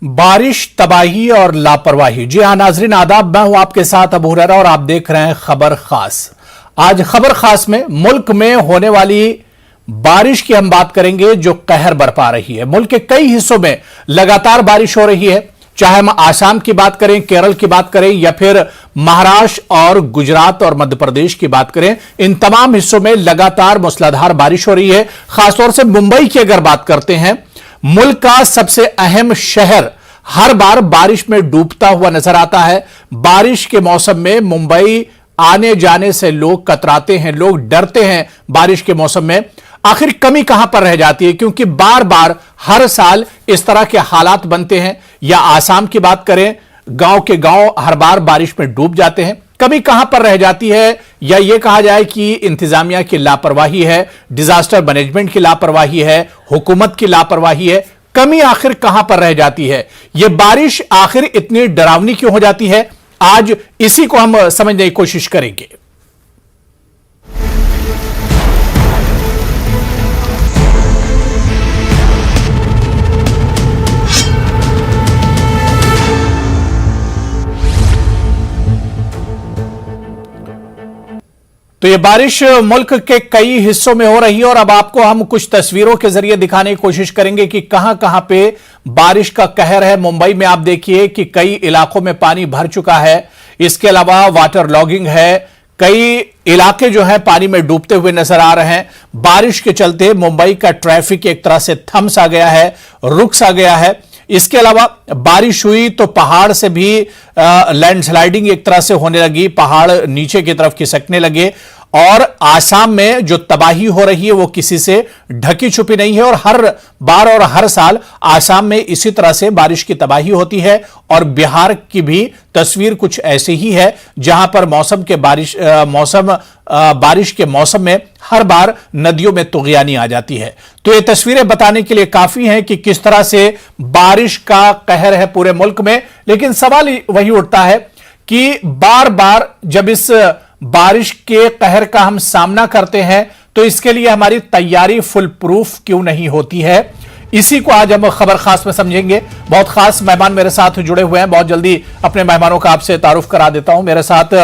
बारिश, तबाही और लापरवाही। जी हां नाजरीन, आदाब, मैं हूं आपके साथ अबू हुरैरा और आप देख रहे हैं खबर खास। आज खबर खास में मुल्क में होने वाली बारिश की हम बात करेंगे जो कहर बरपा रही है। मुल्क के कई हिस्सों में लगातार बारिश हो रही है, चाहे हम आसाम की बात करें, केरल की बात करें या फिर महाराष्ट्र और गुजरात और मध्य प्रदेश की बात करें। इन तमाम हिस्सों में लगातार मूसलाधार बारिश हो रही है। खासतौर से मुंबई की अगर बात करते हैं, मुल्क का सबसे अहम शहर हर बार बारिश में डूबता हुआ नजर आता है। बारिश के मौसम में मुंबई आने जाने से लोग कतराते हैं, लोग डरते हैं। बारिश के मौसम में आखिर कमी कहां पर रह जाती है, क्योंकि बार बार हर साल इस तरह के हालात बनते हैं। या आसाम की बात करें, गांव के गांव हर बार बारिश में डूब जाते हैं। कमी कहां पर रह जाती है, या यह कहा जाए कि इंतजामिया की लापरवाही है, डिजास्टर मैनेजमेंट की लापरवाही है, हुकूमत की लापरवाही है। कमी आखिर कहां पर रह जाती है, यह बारिश आखिर इतनी डरावनी क्यों हो जाती है, आज इसी को हम समझने की कोशिश करेंगे। तो ये बारिश मुल्क के कई हिस्सों में हो रही है और अब आपको हम कुछ तस्वीरों के जरिए दिखाने की कोशिश करेंगे कि कहां कहां पे बारिश का कहर है। मुंबई में आप देखिए कि कई इलाकों में पानी भर चुका है। इसके अलावा वाटर लॉगिंग है, कई इलाके जो है पानी में डूबते हुए नजर आ रहे हैं। बारिश के चलते मुंबई का ट्रैफिक एक तरह से थम सा गया है, रुक सा गया है। इसके अलावा बारिश हुई तो पहाड़ से भी लैंडस्लाइडिंग एक तरह से होने लगी, पहाड़ नीचे की तरफ खिसकने लगे। और आसाम में जो तबाही हो रही है वो किसी से ढकी छुपी नहीं है और हर बार और हर साल आसाम में इसी तरह से बारिश की तबाही होती है। और बिहार की भी तस्वीर कुछ ऐसे ही है, जहां पर बारिश के मौसम में हर बार नदियों में तुगयानी आ जाती है। तो ये तस्वीरें बताने के लिए काफी हैं कि किस तरह से बारिश का कहर है पूरे मुल्क में। लेकिन सवाल वही उठता है कि बार बार जब इस बारिश के कहर का हम सामना करते हैं तो इसके लिए हमारी तैयारी फुल प्रूफ क्यों नहीं होती है। इसी को आज हम खबर खास में समझेंगे। बहुत खास मेहमान मेरे साथ जुड़े हुए हैं। बहुत जल्दी अपने मेहमानों का आपसे तारुफ करा देता हूं। मेरे साथ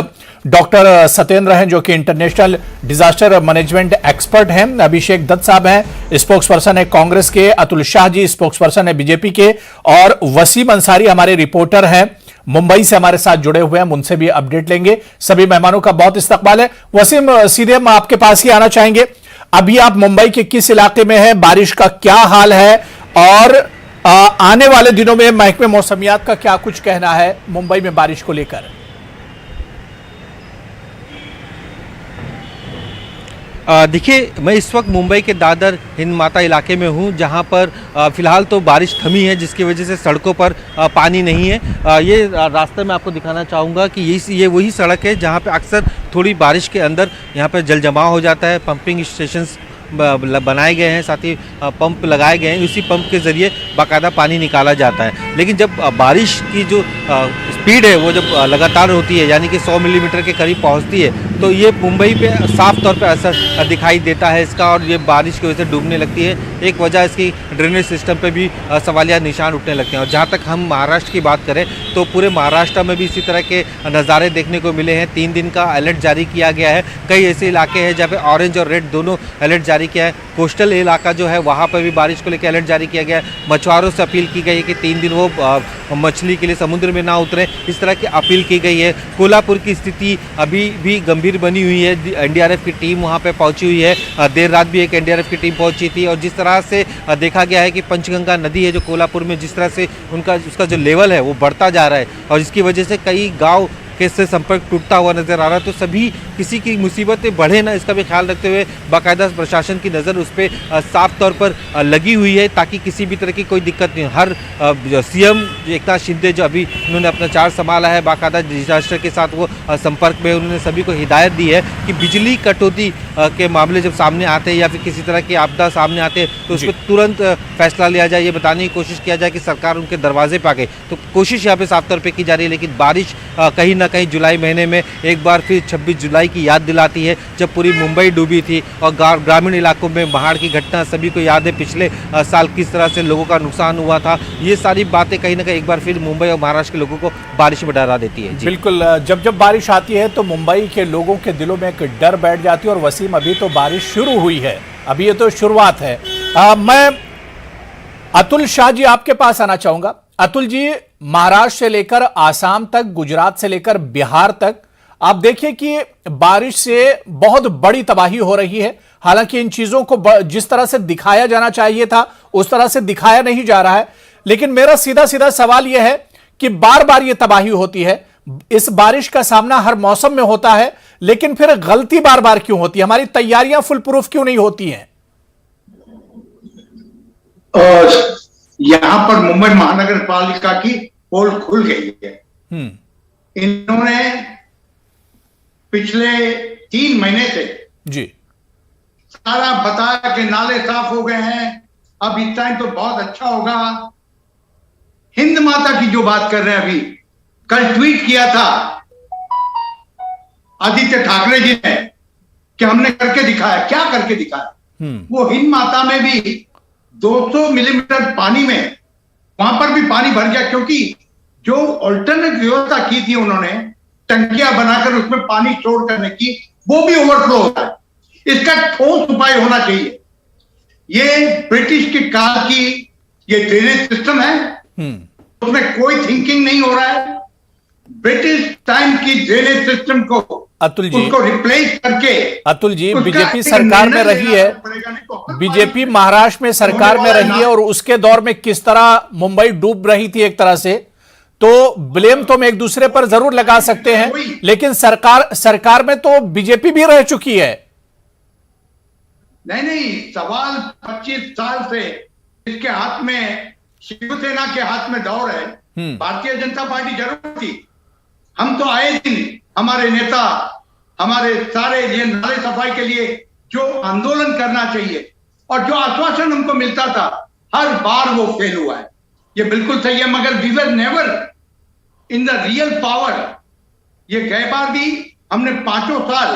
डॉक्टर सत्येंद्र हैं, जो कि इंटरनेशनल डिजास्टर मैनेजमेंट एक्सपर्ट हैं। अभिषेक दत्त साहब हैं, स्पोक्स पर्सन है कांग्रेस के। अतुल शाह जी स्पोक्स पर्सन है बीजेपी के। और वसीम अंसारी हमारे रिपोर्टर हैं, मुंबई से हमारे साथ जुड़े हुए हैं। उनसे भी अपडेट लेंगे। सभी मेहमानों का बहुत इस्तकबाल है। वसीम, सीधे हम आपके पास ही आना चाहेंगे। अभी आप मुंबई के किस इलाके में हैं, बारिश का क्या हाल है, और आने वाले दिनों में महकमे मौसमियात का क्या कुछ कहना है मुंबई में बारिश को लेकर? देखिए, मैं इस वक्त मुंबई के दादर हिंद माता इलाके में हूं, जहां पर फ़िलहाल तो बारिश थमी है, जिसकी वजह से सड़कों पर पानी नहीं है। ये रास्ता मैं आपको दिखाना चाहूँगा कि ये वही सड़क है जहां पे अक्सर थोड़ी बारिश के अंदर यहाँ पे जल जमाव हो जाता है। पंपिंग स्टेशंस बनाए गए हैं, साथ ही पंप लगाए गए हैं। उसी पंप के ज़रिए बाकायदा पानी निकाला जाता है। लेकिन जब बारिश की जो स्पीड है वो जब लगातार होती है, यानी कि 100 मिलीमीटर के करीब पहुंचती है, तो ये मुंबई पे साफ तौर पे असर दिखाई देता है इसका, और ये बारिश की वजह से डूबने लगती है। एक वजह इसकी ड्रेनेज सिस्टम पे भी सवालिया निशान उठने लगते हैं। और जहाँ तक हम महाराष्ट्र की बात करें तो पूरे महाराष्ट्र में भी इसी तरह के नज़ारे देखने को मिले हैं। 3 दिन का अलर्ट जारी किया गया है। कई ऐसे इलाके हैं जहाँ पे ऑरेंज और रेड दोनों अलर्ट जारी किया है। कोस्टल इलाका जो है वहाँ पर भी बारिश को लेकर अलर्ट जारी किया गया है। मछुआरों से अपील की गई है कि 3 दिन वो मछली के लिए समुद्र में ना उतरें, इस तरह की अपील की गई है। कोल्हापुर की स्थिति अभी भी गंभीर बनी हुई है। एनडीआरएफ की टीम वहाँ पे पहुँची हुई है। देर रात भी एक एनडीआरएफ की टीम पहुँची थी। और जिस तरह से देखा गया है कि पंचगंगा नदी है जो कोल्हापुर में, जिस तरह से उसका जो लेवल है वो बढ़ता जा रहा है, और इसकी वजह से कई गाँव से संपर्क टूटता हुआ नजर आ रहा है। तो सभी किसी की मुसीबतें बढ़े ना, इसका भी ख्याल रखते हुए बाकायदा प्रशासन की नज़र उस पर साफ तौर पर लगी हुई है, ताकि किसी भी तरह की कोई दिक्कत नहीं हो। हर सीएम एकनाथ शिंदे जो अभी उन्होंने अपना चार्ज संभाला है, बाकायदा डिजास्टर के साथ वो संपर्क में, उन्होंने सभी को हिदायत दी है कि बिजली कटौती के मामले जब सामने आते हैं या फिर किसी तरह की आपदा सामने आते हैं तो उस पर तुरंत फैसला लिया जाए। ये बताने की कोशिश किया जाए कि सरकार उनके दरवाजे पर आ गई। तो कोशिश यहाँ पे साफ तौर पर की जा रही है। लेकिन बारिश कहीं ना कहीं जुलाई महीने में एक बार फिर 26 जुलाई की याद दिलाती है, जब पूरी मुंबई डूबी थी और ग्रामीण इलाकों में बाढ़ की घटना सभी को याद है, पिछले साल किस तरह से लोगों का नुकसान हुआ था। ये सारी बातें कहीं ना कहीं एक बार फिर मुंबई और महाराष्ट्र के लोगों को बारिश में डरा देती है। बिल्कुल, जब जब बारिश आती है तो मुंबई के लोगों के दिलों में एक डर बैठ जाती है। और वसीम, अभी तो बारिश शुरू हुई है, अभी ये तो शुरुआत है। मैं अतुल शाह जी आपके पास आना चाहूंगा। अतुल जी, महाराष्ट्र से लेकर आसाम तक, गुजरात से लेकर बिहार तक आप देखिए कि बारिश से बहुत बड़ी तबाही हो रही है। हालांकि इन चीजों को जिस तरह से दिखाया जाना चाहिए था उस तरह से दिखाया नहीं जा रहा है, लेकिन मेरा सीधा सीधा सवाल यह है कि बार बार यह तबाही होती है। इस बारिश का सामना हर मौसम में होता है, लेकिन फिर गलती बार बार क्यों होती है? हमारी तैयारियां फुल प्रूफ क्यों नहीं होती हैं? यहां पर मुंबई महानगर पालिका की पोल खुल गई है। इन्होंने पिछले 3 महीने से जी सारा बताया कि नाले साफ हो गए हैं, अब इस टाइम तो बहुत अच्छा होगा। हिंद माता की जो बात कर रहे हैं, अभी कल ट्वीट किया था आदित्य ठाकरे जी ने कि हमने करके दिखाया। क्या करके दिखाया? वो हिंद माता में भी 200 मिलीमीटर पानी में, वहां पर भी पानी भर गया, क्योंकि जो ऑल्टरनेट व्यवस्था की थी उन्होंने, टंकियां बनाकर उसमें पानी स्टोर करने की, वो भी ओवरफ्लो होता है। इसका ठोस उपाय होना चाहिए। ये ब्रिटिश के काल की ये ड्रेनेज सिस्टम है, उसमें कोई थिंकिंग नहीं हो रहा है। ब्रिटिश टाइम की ड्रेनेज सिस्टम को अतुल जी, उसको रिप्लेस करके, अतुल जी, बीजेपी सरकार में रही है, बीजेपी महाराष्ट्र में सरकार में रही है, और उसके दौर में किस तरह मुंबई डूब रही थी एक तरह से, तो ब्लेम तो हम एक दूसरे पर जरूर लगा सकते हैं, लेकिन सरकार में तो बीजेपी भी रह चुकी है। नहीं, सवाल 25 साल से इसके हाथ में, शिवसेना के हाथ में दौर है। भारतीय जनता पार्टी जरूर थी। हम तो आए दिन हमारे नेता, हमारे सारे ये नाले सफाई के लिए जो आंदोलन करना चाहिए और जो आश्वासन हमको मिलता था, हर बार वो फेल हुआ है। ये बिल्कुल सही है, मगर we were never in the real power. ये गए बार भी हमने 5 साल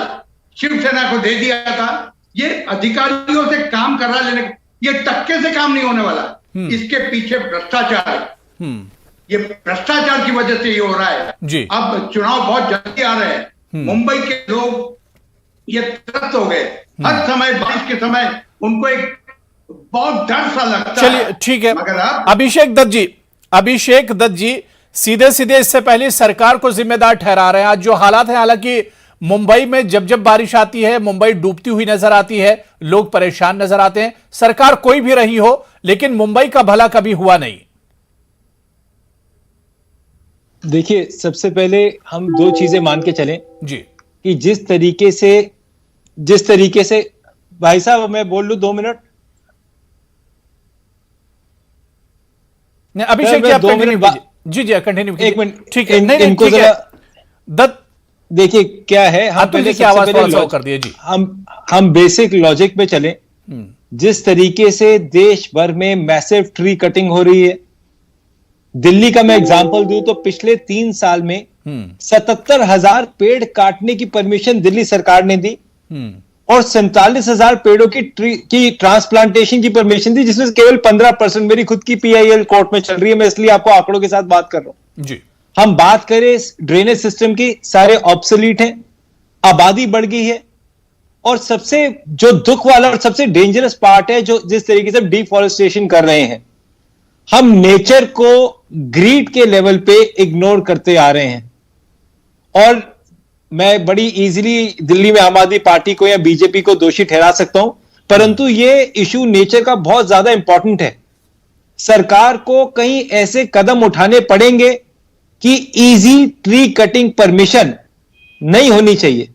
शिवसेना को दे दिया था। ये अधिकारियों से काम करा लेने, ये टक्के से काम नहीं होने वाला। इसके पीछे भ्रष्टाचार है। ये भ्रष्टाचार की वजह से ये हो रहा है जी। अब चुनाव बहुत जल्दी आ रहे हैं। मुंबई के लोग ये त्रस्त हो गए। हर समय बारिश के समय उनको एक बहुत डर सा लगता है। चलिए ठीक है, मगर अब अभिषेक दत्त जी सीधे सीधे इससे पहले सरकार को जिम्मेदार ठहरा रहे हैं आज जो हालात है। हालांकि मुंबई में जब जब बारिश आती है मुंबई डूबती हुई नजर आती है, लोग परेशान नजर आते हैं। सरकार कोई भी रही हो, लेकिन मुंबई का भला कभी हुआ नहीं। देखिए, सबसे पहले हम 2 चीजें मान के चलें जी कि जिस तरीके से भाई साहब, मैं बोल लूं 2 मिनट? अभिषेक जी, आप कंटिन्यू कीजिए। जी कंटिन्यू कीजिए। 1 मिनट, ठीक है। नहीं, ठीक है दत्त, देखिए क्या है, हम पहले आवाज थोड़ा कर दिए जी। हम बेसिक लॉजिक पे चलें। जिस तरीके से देश भर में मैसिव ट्री कटिंग हो रही है, दिल्ली का मैं एग्जांपल दूं तो पिछले 3 साल में 77,000 पेड़ काटने की परमिशन दिल्ली सरकार ने दी और 47,000 पेड़ों की ट्रांसप्लांटेशन की परमिशन दी, जिसमें केवल 15%। मेरी खुद की PIL कोर्ट में चल रही है, मैं इसलिए आपको आंकड़ों के साथ बात कर रहा हूं जी। हम बात करें ड्रेनेज सिस्टम की, सारे ऑब्सोलीट हैं, आबादी बढ़ गई है, और सबसे जो दुख वाला और सबसे डेंजरस पार्ट है, जो जिस तरीके से डिफॉरेस्टेशन कर रहे हैं, हम नेचर को ग्रीड के लेवल पे इग्नोर करते आ रहे हैं। और मैं बड़ी इजीली दिल्ली में आम आदमी पार्टी को या बीजेपी को दोषी ठहरा सकता हूं, परंतु ये इशू नेचर का बहुत ज्यादा इंपॉर्टेंट है। सरकार को कहीं ऐसे कदम उठाने पड़ेंगे कि इजी ट्री कटिंग परमिशन नहीं होनी चाहिए।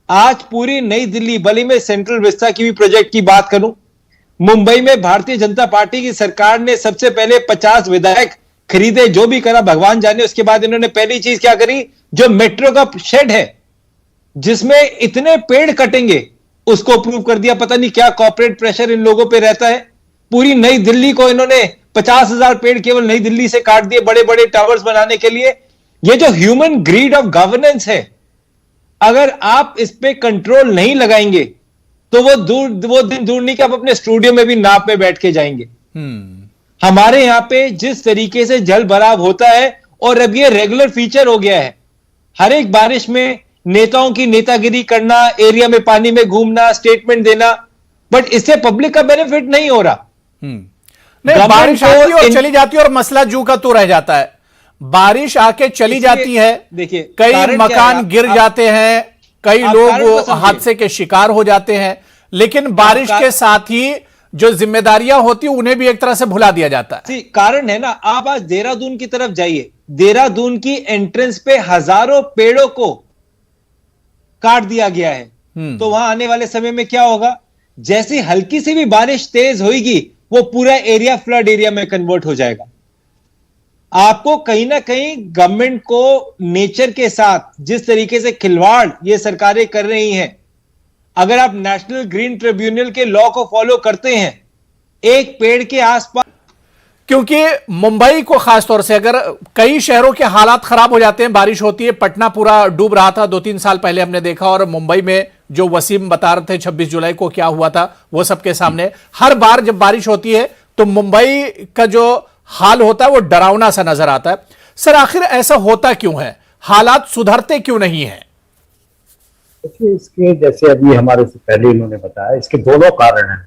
आज पूरी नई दिल्ली, भले मैं सेंट्रल विस्ता की भी प्रोजेक्ट की बात करूं, मुंबई में भारतीय जनता पार्टी की सरकार ने सबसे पहले 50 विधायक खरीदे, जो भी करा भगवान जाने। उसके बाद इन्होंने पहली चीज क्या करी, जो मेट्रो का शेड है जिसमें इतने पेड़ कटेंगे, उसको अप्रूव कर दिया। पता नहीं क्या कॉर्पोरेट प्रेशर इन लोगों पे रहता है। पूरी नई दिल्ली को इन्होंने 50,000 पेड़ केवल नई दिल्ली से काट दिए, बड़े बड़े टावर्स बनाने के लिए। ये जो ह्यूमन ग्रीड ऑफ गवर्नेंस है, अगर आप इस पे कंट्रोल नहीं लगाएंगे तो वो दिन दूर नहीं कि आप अपने स्टूडियो में भी नाप में बैठ के जाएंगे। हमारे यहां पे जिस तरीके से जल भराव होता है, और अब ये रेगुलर फीचर हो गया है, हर एक बारिश में नेताओं की नेतागिरी करना, एरिया में पानी में घूमना, स्टेटमेंट देना, बट इससे पब्लिक का बेनिफिट नहीं हो रहा। नहीं, बारिश आती है और चली जाती है और मसला जू का तो रह जाता है। बारिश आके चली जाती है, देखिए कई मकान गिर जाते हैं, कई लोग हादसे के शिकार हो जाते हैं, लेकिन बारिश के साथ ही जो जिम्मेदारियां होती है उन्हें भी एक तरह से भुला दिया जाता है। कारण है ना, आप आज देहरादून की तरफ जाइए, देहरादून की एंट्रेंस पे हजारों पेड़ों को काट दिया गया है। तो वहां आने वाले समय में क्या होगा, जैसी हल्की सी भी बारिश तेज होगी वो पूरा एरिया फ्लड एरिया में कन्वर्ट हो जाएगा। आपको कहीं ना कहीं गवर्नमेंट को नेचर के साथ जिस तरीके से खिलवाड़ ये सरकारें कर रही हैं, अगर आप नेशनल ग्रीन ट्रिब्यूनल के लॉ को फॉलो करते हैं, एक पेड़ के आसपास, क्योंकि मुंबई को खासतौर से अगर कई शहरों के हालात खराब हो जाते हैं, बारिश होती है, पटना पूरा डूब रहा था 2-3 साल पहले हमने देखा, और मुंबई में जो वसीम बता रहे थे 26 जुलाई को क्या हुआ था वो सबके सामने। हर बार जब बारिश होती है तो मुंबई का जो हाल होता है वो डरावना सा नजर आता है। सर, आखिर ऐसा होता क्यों है, हालात सुधरते क्यों नहीं है? देखिए, इसके जैसे अभी हमारे से पहले इन्होंने बताया, इसके दोनों कारण हैं।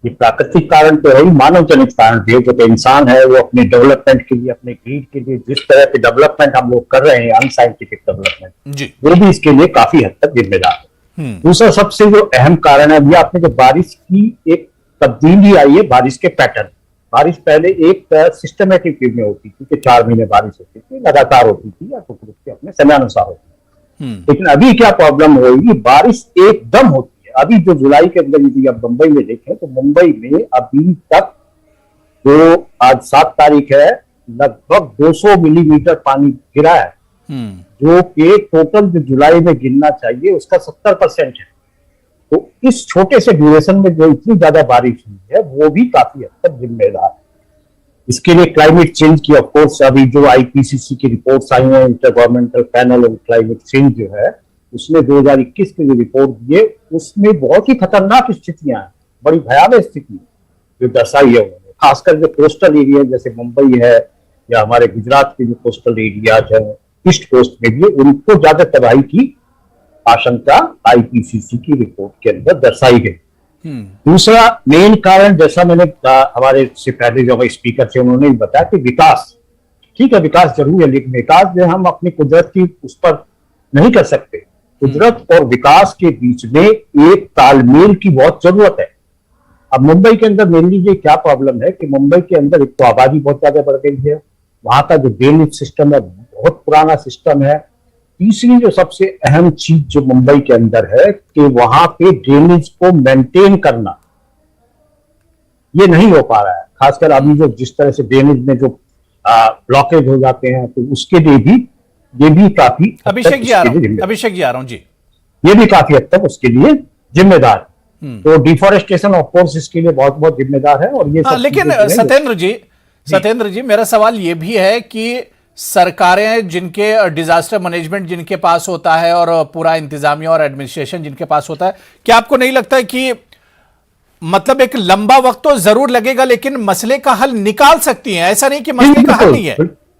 ये प्राकृतिक कारण तो है ही, मानव जनित कारण भी है। जो इंसान है वो अपने डेवलपमेंट के लिए, अपने ग्रीड के लिए जिस तरह के डेवलपमेंट हम लोग कर रहे हैं, अनसाइंटिफिक डेवलपमेंट, वो भी इसके लिए काफी हद तक जिम्मेदार है। दूसरा सबसे जो अहम कारण है, अभी आपने जो बारिश की एक तब्दीली आई है, बारिश के पैटर्न। बारिश पहले एक सिस्टमेटिक वे में होती थी कि 4 महीने बारिश होती थी, लगातार होती थी या रुक रुक के अपने समयानुसार होती थी। लेकिन अभी क्या प्रॉब्लम होगी, बारिश एकदम होती है। अभी जो जुलाई के अंदर यदि आप मुंबई में देखें तो मुंबई में अभी तक जो आज 7 तारीख है, लगभग 200 मिलीमीटर पानी गिरा है, जो कि टोटल जो जुलाई में गिरना चाहिए उसका 70% है। तो इस छोटे से ड्यूरेशन में जो इतनी ज्यादा बारिश हुई है वो भी काफी हद तक जिम्मेदार है। इसके लिए क्लाइमेट चेंज की ऑफ कोर्स अभी जो आईपीसीसी की रिपोर्ट्स आई हैं, inter governmental panel on climate change जो है, उसने 2021 की जो रिपोर्ट दी है उसमें बहुत ही खतरनाक स्थितियां हैं, बड़ी भयावह स्थिति जो दर्शाई है उन्होंने। खासकर जो कोस्टल एरिया जैसे मुंबई है या हमारे गुजरात के जो कोस्टल एरियाज है, ईस्ट कोस्ट में भी, उनको ज्यादा तबाही की आशंका आईपीसीसी की रिपोर्ट के अंदर दर्शाई गई। दूसरा मेन कारण, जैसा मैंने हमारे से पहले जो हमारे स्पीकर थे उन्होंने बताया कि विकास, ठीक है विकास जरूर है, लेकिन विकास जो हम अपनी कुदरत की उस पर नहीं कर सकते। कुदरत और विकास के बीच में एक तालमेल की बहुत जरूरत है। अब मुंबई के अंदर मेन लीजिए क्या प्रॉब्लम है कि मुंबई के अंदर एक तो आबादी बहुत ज्यादा बढ़ गई है, वहां का जो ड्रेनेज सिस्टम है बहुत पुराना सिस्टम है। तीसरी जो सबसे अहम चीज जो मुंबई के अंदर है कि वहां पे ड्रेनेज को मेंटेन करना ये नहीं हो पा रहा है। खासकर अभी जो जिस तरह से ड्रेनेज में जो ब्लॉकेज हो जाते हैं, तो उसके लिए भी ये भी काफी अभिषेक जी आ रहा हूं जी, ये भी काफी हद तक उसके लिए जिम्मेदार है। तो डिफॉरेस्टेशन ऑफ कोर्स इसके लिए बहुत बहुत जिम्मेदार है। और ये लेकिन सत्येंद्र जी मेरा सवाल ये भी है कि सरकारें जिनके डिजास्टर मैनेजमेंट जिनके पास होता है और पूरा इंतजामिया और एडमिनिस्ट्रेशन जिनके पास होता है, क्या आपको नहीं लगता है कि मतलब एक लंबा वक्त तो जरूर लगेगा लेकिन मसले का हल निकाल सकती हैं? ऐसा नहीं कि मसले का हल नहीं है।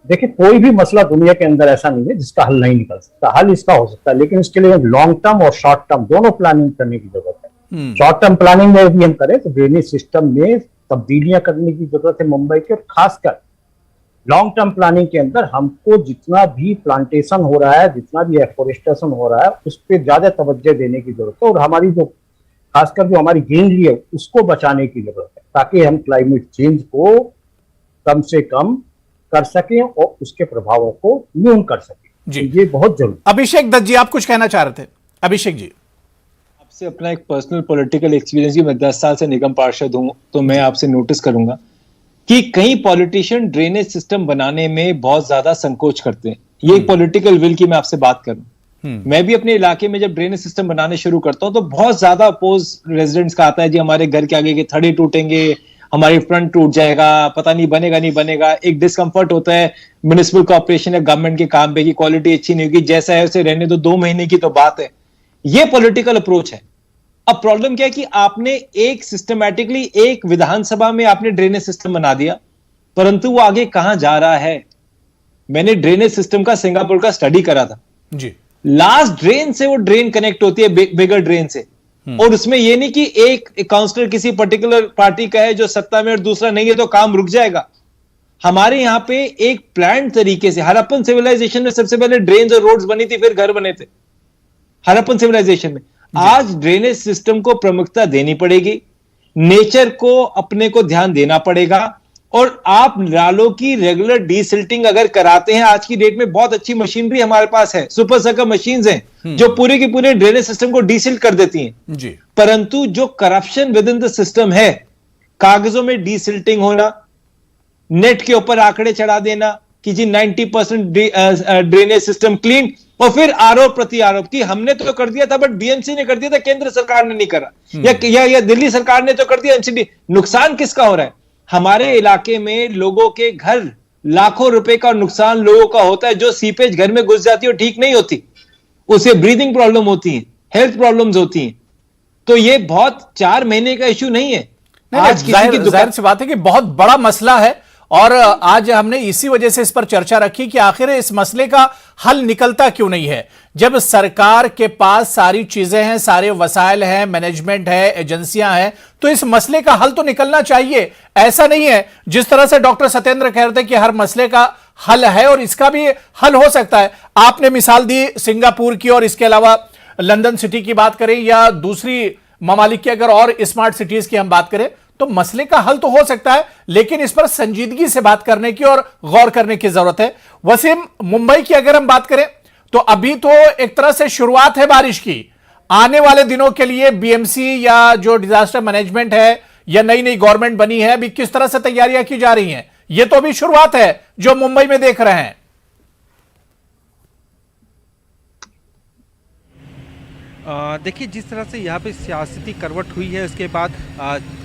देखिए, कोई भी मसला दुनिया के अंदर ऐसा नहीं है जिसका हल नहीं निकल सकता। हल इसका हो सकता है, लेकिन इसके लिए लॉन्ग टर्म और शॉर्ट टर्म दोनों प्लानिंग करने की जरूरत है। शॉर्ट टर्म प्लानिंग में भी हम करें तो ड्रेनेज सिस्टम में तब्दीलियां करने की जरूरत है मुंबई के, और खासकर लॉन्ग टर्म प्लानिंग के अंदर हमको जितना भी प्लांटेशन हो रहा है, जितना भी एफोरेस्टेशन हो रहा है, उस पर ज्यादा तवज्जो देने की जरूरत है। और हमारी जो खासकर जो हमारी ग्रीनरी है उसको बचाने की जरूरत है, ताकि हम क्लाइमेट चेंज को कम से कम कर सकें और उसके प्रभावों को न्यून कर सकें जी। ये बहुत जरूरी। अभिषेक दत्त जी, आप कुछ कहना चाह रहे थे? अभिषेक जी, आपसे अपना एक पर्सनल पॉलिटिकल एक्सपीरियंस, मैं 10 साल से निगम पार्षद हूं, तो मैं आपसे नोटिस करूंगा कि कई पॉलिटिशियन ड्रेनेज सिस्टम बनाने में बहुत ज्यादा संकोच करते हैं। ये एक पॉलिटिकल विल की मैं आपसे बात करूं। मैं भी अपने इलाके में जब ड्रेनेज सिस्टम बनाने शुरू करता हूं तो बहुत ज्यादा अपोज रेजिडेंट्स का आता है, जी हमारे घर के आगे के थड़े टूटेंगे, हमारी फ्रंट टूट जाएगा, पता नहीं बनेगा नहीं बनेगा, एक डिस्कंफर्ट होता है म्युनिसिपल कॉर्पोरेशन या गवर्नमेंट के काम पे की क्वालिटी अच्छी नहीं होगी, जैसा है उसे रहने दो, 2 महीने की तो बात है। ये पॉलिटिकल अप्रोच है। अब प्रॉब्लम क्या है कि आपने एक सिस्टमैटिकली एक विधानसभा में आपने ड्रेनेज सिस्टम बना दिया, परंतु वो आगे कहां जा रहा है। मैंने ड्रेनेज सिस्टम का सिंगापुर का स्टडी करा था जी। लास्ट ड्रेन से वो ड्रेन कनेक्ट होती है बिगर ड्रेन से, और उसमें ये नहीं कि एक काउंसलर किसी पर्टिकुलर पार्टी का है जो सत्ता में और दूसरा नहीं है तो काम रुक जाएगा। हमारे यहां पे एक प्लान तरीके से हड़प्पन सिविलाइजेशन में सबसे पहले ड्रेन्स और रोड्स बनी थी, फिर घर बने थे हड़प्पन सिविलाइजेशन में। आज ड्रेनेज सिस्टम को प्रमुखता देनी पड़ेगी, नेचर को अपने को ध्यान देना पड़ेगा, और आप नालों की रेगुलर डीसिल्टिंग अगर कराते हैं, आज की डेट में बहुत अच्छी मशीनरी हमारे पास है, सुपर सकर मशीन्स हैं जो पूरे के पूरे ड्रेनेज सिस्टम को डीसिल्ट कर देती हैं जी। परंतु जो corruption with in the system है, कागजों में डीसिल्टिंग होना, नेट के ऊपर आंकड़े चढ़ा देना कि जी 90% ड्रेनेज सिस्टम क्लीन, और फिर आरोप प्रति आरोप कि हमने तो कर दिया था बट बीएमसी ने कर दिया था, केंद्र सरकार ने नहीं करा, या दिल्ली सरकार ने तो कर दिया, एनसीडी। नुकसान किसका हो रहा है? हमारे इलाके में लोगों के घर लाखों रुपए का नुकसान लोगों का होता है, जो सीपेज घर में घुस जाती है और ठीक नहीं होती, उसे ब्रीदिंग प्रॉब्लम होती है, हेल्थ प्रॉब्लम्स होती हैं। तो ये बहुत 4 महीने का इश्यू नहीं है। आज किसी की जाहिर सी बात है कि बहुत बड़ा मसला है, और आज हमने इसी वजह से इस पर चर्चा रखी कि आखिर इस मसले का हल निकलता क्यों नहीं है। जब सरकार के पास सारी चीजें हैं, सारे वसाइल हैं, मैनेजमेंट है, एजेंसियां हैं, तो इस मसले का हल तो निकलना चाहिए। ऐसा नहीं है जिस तरह से डॉक्टर सत्येंद्र कह रहे थे कि हर मसले का हल है और इसका भी हल हो सकता है। आपने मिसाल दी सिंगापुर की, और इसके अलावा लंदन सिटी की बात करें या दूसरी ममालिक की अगर और स्मार्ट सिटीज की हम बात करें, तो मसले का हल तो हो सकता है, लेकिन इस पर संजीदगी से बात करने की और गौर करने की जरूरत है। वसीम, मुंबई की अगर हम बात करें तो अभी तो एक तरह से शुरुआत है बारिश की। आने वाले दिनों के लिए बीएमसी या जो डिजास्टर मैनेजमेंट है या नई नई गवर्नमेंट बनी है, अभी किस तरह से तैयारियां की जा रही हैं? यह तो अभी शुरुआत है जो मुंबई में देख रहे हैं। देखिए, जिस तरह से यहाँ पे सियासती करवट हुई है, उसके बाद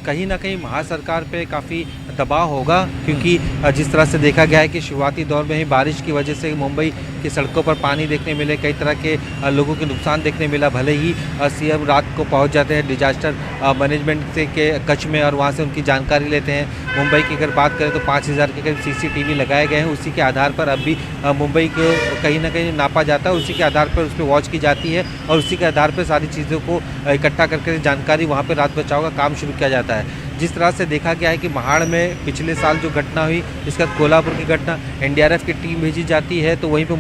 कहीं ना कहीं महासरकार पे काफ़ी दबाव होगा, क्योंकि जिस तरह से देखा गया है कि शुरुआती दौर में ही बारिश की वजह से मुंबई की सड़कों पर पानी देखने मिले, कई तरह के लोगों के नुकसान देखने मिला। भले ही सीएम रात को पहुंच जाते हैं डिजास्टर मैनेजमेंट से के कच्छ में और वहां से उनकी जानकारी लेते हैं। मुंबई की अगर बात करें तो 5000 के करीब CCTV लगाए गए हैं, उसी के आधार पर अब भी मुंबई को कहीं ना कहीं नापा जाता है, उसी के आधार पर उस पर वॉच की जाती है और उसी के आधार पर सारी चीज़ों को इकट्ठा करके जानकारी वहाँ पर रात बचाव का काम शुरू किया जाता है। जिस तरह से देखा गया है कि महाड़ में पिछले साल जो घटना हुई, इसके बाद कोल्हापुर की घटना, NDRF की टीम भेजी जाती है तो वहीं पे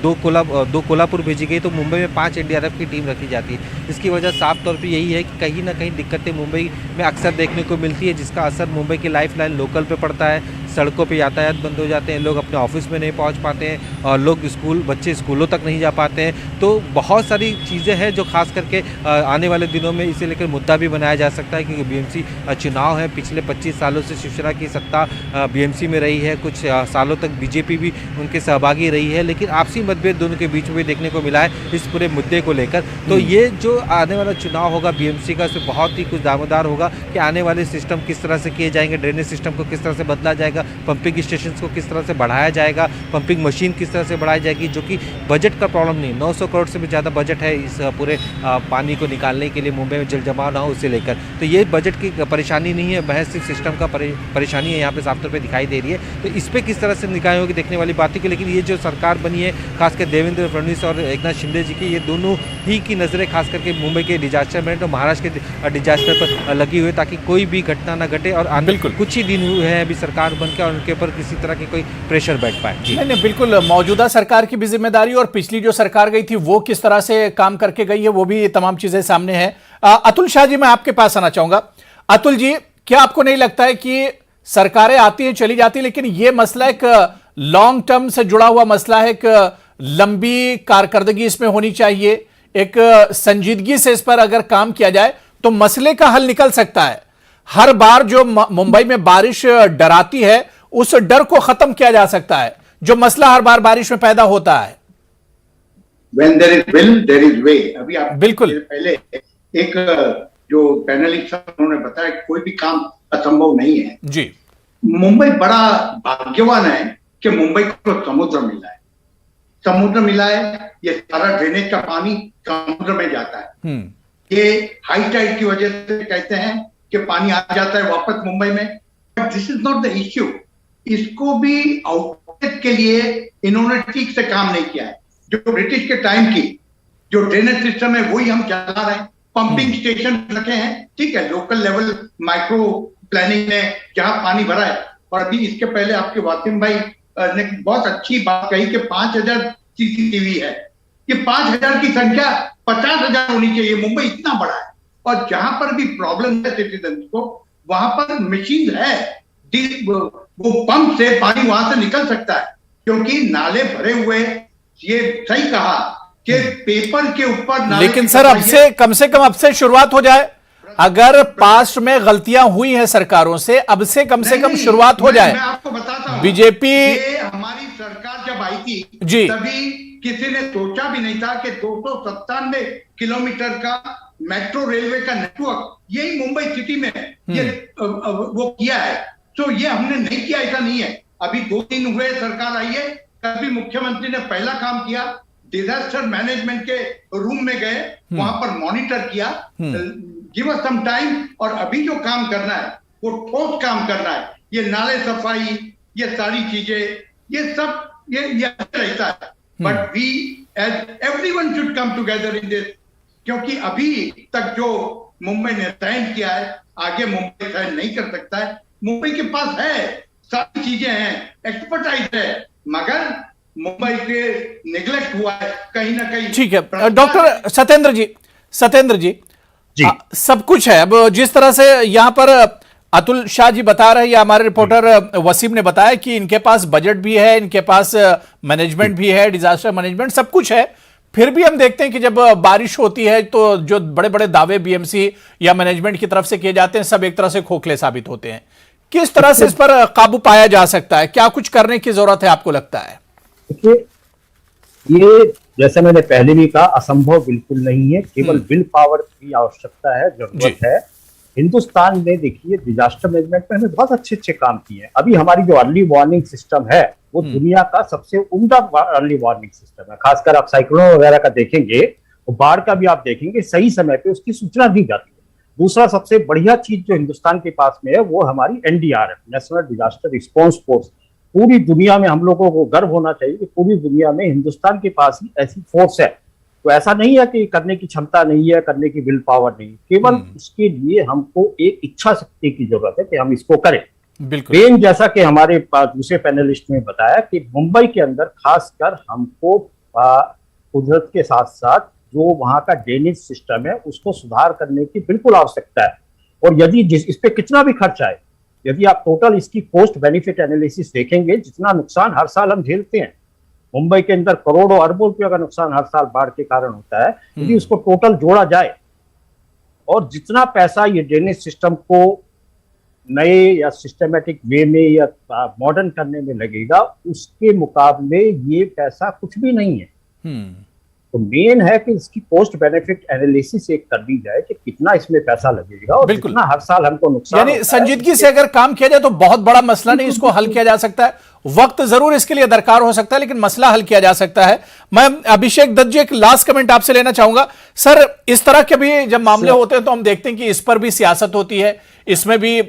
2 कोल्हापुर भेजी गई, तो मुंबई में 5 NDRF की टीम रखी जाती है। इसकी वजह साफ तौर पे यही है कि कहीं ना कहीं दिक्कतें मुंबई में अक्सर देखने को मिलती है, जिसका असर मुंबई की लाइफलाइन लोकल पे पड़ता है। सड़कों पे यातायात बंद हो जाते हैं, लोग अपने ऑफिस में नहीं पहुंच पाते हैं और लोग बच्चे स्कूलों तक नहीं जा पाते हैं। तो बहुत सारी चीज़ें हैं जो खास करके आने वाले दिनों में इसे लेकर मुद्दा भी बनाया जा सकता है, क्योंकि BMC चुनाव है। पिछले 25 सालों से शिवसेना की सत्ता BMC में रही है, कुछ सालों तक BJP भी उनके सहभागी रही है, लेकिन आपसी मतभेद दोनों के बीच में देखने को मिला है इस पूरे मुद्दे को लेकर। तो ये जो आने वाला चुनाव होगा BMC का, उसमें बहुत ही कुछ दामोदार होगा कि आने वाले सिस्टम किस तरह से किए जाएंगे, ड्रेनेज सिस्टम को किस तरह से बदला जाएगा, पंपिंग स्टेशन को किस तरह से बढ़ाया जाएगा, पंपिंग मशीन किस तरह से बढ़ाई जाएगी, जो कि बजट का प्रॉब्लम नहीं, 900 करोड़ से भी ज़्यादा बजट है इस पूरे पानी को निकालने के लिए, मुंबई में जल जमाव ना हो उसे लेकर। तो ये बजट की परेशानी नहीं है, महज सिर्फ सिस्टम का परेशानी है यहाँ पे साफ तौर पे दिखाई दे रही है। तो इस पर किस तरह से निकाय होगी देखने वाली बात है कि, लेकिन ये जो सरकार बनी है खासकर देवेंद्र फडणवीस और एकनाथ शिंदे जी की, ये दोनों ही की नज़रें खास करके मुंबई के डिजास्टर मैनेजमेंट और महाराष्ट्र के डिजास्टर पर लगी हुई है, ताकि कोई भी घटना ना घटे और बिल्कुल कुछ ही दिन हुए हैं अभी सरकार बनकर और उनके ऊपर किसी तरह की कोई प्रेशर बैठ पाए। नहीं, बिल्कुल मौजूदा सरकार की भी जिम्मेदारी और पिछली जो सरकार गई थी वो किस तरह से काम करके गई है, वो भी तमाम चीजें सामने है। अतुल शाह जी, मैं आपके पास आना चाहूंगा। अतुल जी, क्या आपको नहीं लगता है कि सरकारें आती हैं चली जाती, लेकिन यह मसला एक लॉन्ग टर्म से जुड़ा हुआ मसला है, एक लंबी कारकर्दगी इसमें होनी चाहिए, एक संजीदगी से इस पर अगर काम किया जाए तो मसले का हल निकल सकता है। हर बार जो मुंबई में बारिश डराती है, उस डर को खत्म किया जा सकता है, जो मसला हर बार बारिश में पैदा होता है। When there is will, there is way। अभी आप बिल्कुल पहले एक जो पैनलिस्ट उन्होंने बताया कोई भी काम असंभव नहीं है जी। मुंबई बड़ा भाग्यवान है कि मुंबई को समुद्र मिला है, समुद्र मिला है। ये सारा ड्रेनेज का पानी समुद्र में जाता है। ये हाई टाइड की वजह से कहते हैं कि पानी आ जाता है वापस मुंबई में, but this is not the issue. इसको भी आउटलेट के लिए इन्होंने ठीक से काम नहीं किया है। जो ब्रिटिश के टाइम की जो ड्रेनेज सिस्टम है वही हम चला रहे हैं। पंपिंग स्टेशन रखे हैं, ठीक है, लोकल लेवल माइक्रो प्लानिंग में जहां पानी भरा है। और अभी इसके पहले आपके वासिम भाई ने बहुत अच्छी बात कही कि 5,000 सीसीटीवी है। ये 5,000 की संख्या 50,000 होनी चाहिए। मुंबई इतना बड़ा है और जहां पर भी प्रॉब्लम है सिटीजन को, वहां पर मशीन है, वो पंप से पानी वहां से निकल सकता है, क्योंकि नाले भरे हुए। ये सही कहा कि पेपर के ऊपर, लेकिन सर अब से कम शुरुआत हो जाए। अगर पास्ट में गलतियां हुई हैं सरकारों से, अब से कम शुरुआत हो जाए। मैं आपको बताता हूं, बीजेपी हमारी सरकार जब आई थी जी, तभी किसी ने सोचा भी नहीं था कि 297 किलोमीटर का मेट्रो रेलवे का नेटवर्क यही मुंबई सिटी में ये वो किया है। तो ये हमने नहीं किया, ऐसा नहीं है। अभी 2 दिन हुए सरकार आई है, कभी मुख्यमंत्री ने पहला काम किया, डिजास्टर मैनेजमेंट के रूम में गए, वहां पर मॉनिटर किया, गिव अस सम टाइम। और अभी जो काम करना है वो ठोस काम करना है। ये नाले सफाई, ये सारी चीजें, ये सब ये रहता है। But we as everyone should come together in this, क्योंकि अभी तक जो मुंबई ने साइन किया है, आगे मुंबई साइन नहीं कर सकता है। मुंबई के पास है, सारी चीजें हैं, एक्सपर्टाइज है, मगर मुंबई के निगलेक्ट हुआ है कहीं ना कहीं। ठीक है डॉक्टर सत्येंद्र जी, सब कुछ है। अब जिस तरह से यहां पर अतुल शाह जी बता रहे हैं या हमारे रिपोर्टर वसीम ने बताया कि इनके पास बजट भी है, इनके पास मैनेजमेंट भी है, डिजास्टर मैनेजमेंट सब कुछ है। फिर भी हम देखते हैं कि जब बारिश होती है तो जो बड़े बड़े दावे बीएमसी या मैनेजमेंट की तरफ से किए जाते हैं, सब एक तरह से खोखले साबित होते हैं। किस तरह से इस पर काबू पाया जा सकता है? क्या कुछ करने की जरूरत है आपको लगता है? देखिए, ये जैसे मैंने पहले भी कहा, असंभव बिल्कुल नहीं है। केवल विल पावर की आवश्यकता है, जरूरत है। हिंदुस्तान ने देखिए डिजास्टर मैनेजमेंट में हमें बहुत अच्छे अच्छे काम किए हैं। अभी हमारी जो अर्ली वार्निंग सिस्टम है वो दुनिया का सबसे उम्दा अर्ली वार्निंग सिस्टम है। खासकर आप साइक्लोन वगैरह का देखेंगे, तो बाढ़ का भी आप देखेंगे, सही समय पे उसकी सूचना दी जाती है। दूसरा सबसे बढ़िया चीज जो हिंदुस्तान के पास में है वो हमारी NDRF, national disaster response force. पूरी दुनिया में हम लोगों को गर्व होना चाहिए कि पूरी दुनिया में हिंदुस्तान के पास ही ऐसी फोर्स है। तो ऐसा नहीं है कि करने की क्षमता नहीं है, करने की विल पावर नहीं, केवल उसके लिए हमको एक इच्छा शक्ति की जरूरत है कि हम इसको करें। बिल्कुल जैसा कि हमारे दूसरे पैनलिस्ट ने बताया कि मुंबई के अंदर खासकर हमको कुदरत के साथ साथ जो वहां का ड्रेनेज सिस्टम है उसको सुधार करने की बिल्कुल आवश्यकता है। और यदि इस पे कितना भी खर्च आए, यदि आप टोटल इसकी कॉस्ट बेनिफिट एनालिसिस देखेंगे, जितना नुकसान हर साल हम झेलते हैं, मुंबई के अंदर करोड़ों अरबों रुपये का नुकसान हर साल बाढ़ के कारण होता है, यदि उसको टोटल जोड़ा जाए और जितना पैसा ये ड्रेनेज सिस्टम को नए या सिस्टमेटिक वे में या मॉडर्न करने में लगेगा, उसके मुकाबले ये पैसा कुछ भी नहीं है। तो मेन है कि इसकी कॉस्ट बेनिफिट एनालिसिस एक कर दी जाए कि कितना इसमें पैसा लगेगा और कितना हर साल हमको नुकसान, यानी संजीदगी से अगर काम किया जाए तो बहुत बड़ा मसला नहीं, इसको हल किया जा सकता है। वक्त जरूर इसके लिए दरकार हो सकता है, लेकिन मसला हल किया जा सकता है। मैं अभिषेक दत्त जी एक लास्ट कमेंट आपसे लेना चाहूंगा। सर, इस तरह के भी जब मामले होते हैं तो हम देखते हैं कि इस पर भी सियासत होती है। इसमें भी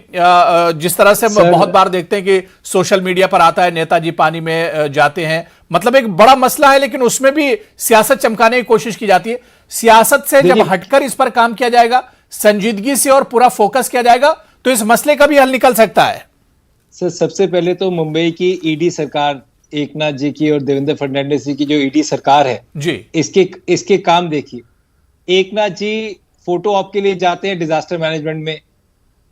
जिस तरह से बहुत बार देखते हैं कि सोशल मीडिया पर आता है नेताजी पानी में जाते हैं, मतलब एक बड़ा मसला है, लेकिन उसमें भी सियासत चमकाने की कोशिश की जाती है। सियासत से जब हटकर इस पर काम किया जाएगा, संजीदगी से और पूरा फोकस किया जाएगा, तो इस मसले का भी हल निकल सकता है। सर, सबसे पहले तो मुंबई की ईडी सरकार, एकनाथ जी की और देवेंद्र फडणवीस जी की जो ईडी सरकार है जी, इसके काम देखिए। एकनाथ जी फोटो ऑप के लिए जाते हैं डिजास्टर मैनेजमेंट में,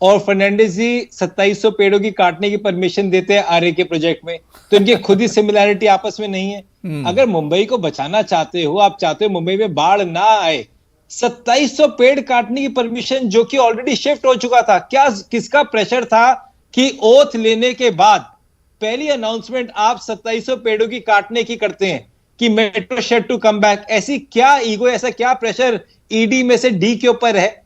और फर्नांडिस जी 2700 पेड़ों की काटने की परमिशन देते हैं आरए के प्रोजेक्ट में। तो इनकी खुद ही सिमिलैरिटी आपस में नहीं है। अगर मुंबई को बचाना चाहते हो, आप चाहते हो मुंबई में बाढ़ ना आए, 2700 पेड़ काटने की परमिशन जो कि ऑलरेडी शिफ्ट हो चुका था, क्या किसका प्रेशर था कि ओथ लेने के बाद पहली अनाउंसमेंट आप 2700 पेड़ों की काटने की करते हैं कि metro shed to come back? ऐसी क्या ईगो, ऐसा क्या प्रेशर ईडी में से डी के ऊपर है?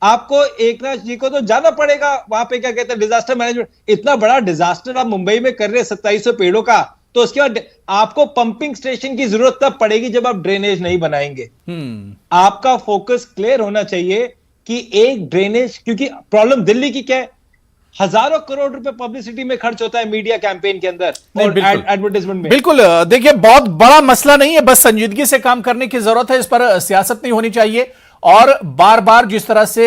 आपको एकनाथ जी को तो जाना पड़ेगा वहां पे, क्या कहते हैं, डिजास्टर मैनेजमेंट। इतना बड़ा डिजास्टर आप मुंबई में कर रहे हैं 2700 पेड़ों का, तो उसके बाद आपको पंपिंग स्टेशन की जरूरत तब पड़ेगी जब आप ड्रेनेज नहीं बनाएंगे। आपका फोकस क्लियर होना चाहिए कि एक ड्रेनेज, क्योंकि प्रॉब्लम दिल्ली की क्या है, हजारों करोड़ रुपए पब्लिसिटी में खर्च होता है मीडिया कैंपेन के अंदर और एडवर्टाइजमेंट में। बिल्कुल, देखिए बहुत बड़ा मसला नहीं है, बस संजीदगी से काम करने की जरूरत है, इस पर सियासत नहीं होनी चाहिए। और बार बार जिस तरह से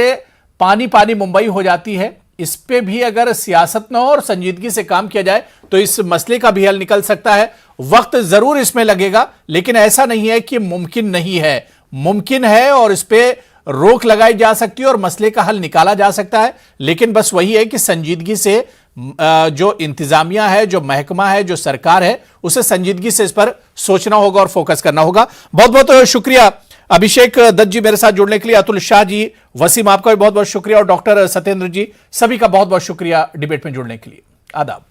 पानी पानी मुंबई हो जाती है, इस पे भी अगर सियासत न हो और संजीदगी से काम किया जाए तो इस मसले का भी हल निकल सकता है। वक्त जरूर इसमें लगेगा, लेकिन ऐसा नहीं है कि मुमकिन नहीं है, मुमकिन है और इस पे रोक लगाई जा सकती है और मसले का हल निकाला जा सकता है। लेकिन बस वही है कि संजीदगी से जो इंतजामिया है, जो महकमा है, जो सरकार है, उसे संजीदगी से इस पर सोचना होगा और फोकस करना होगा। बहुत बहुत शुक्रिया अभिषेक दत्त जी मेरे साथ जुड़ने के लिए, अतुल शाह जी, वसीम आपका भी बहुत बहुत शुक्रिया और डॉक्टर सत्येंद्र जी, सभी का बहुत बहुत शुक्रिया डिबेट में जुड़ने के लिए। आदाब।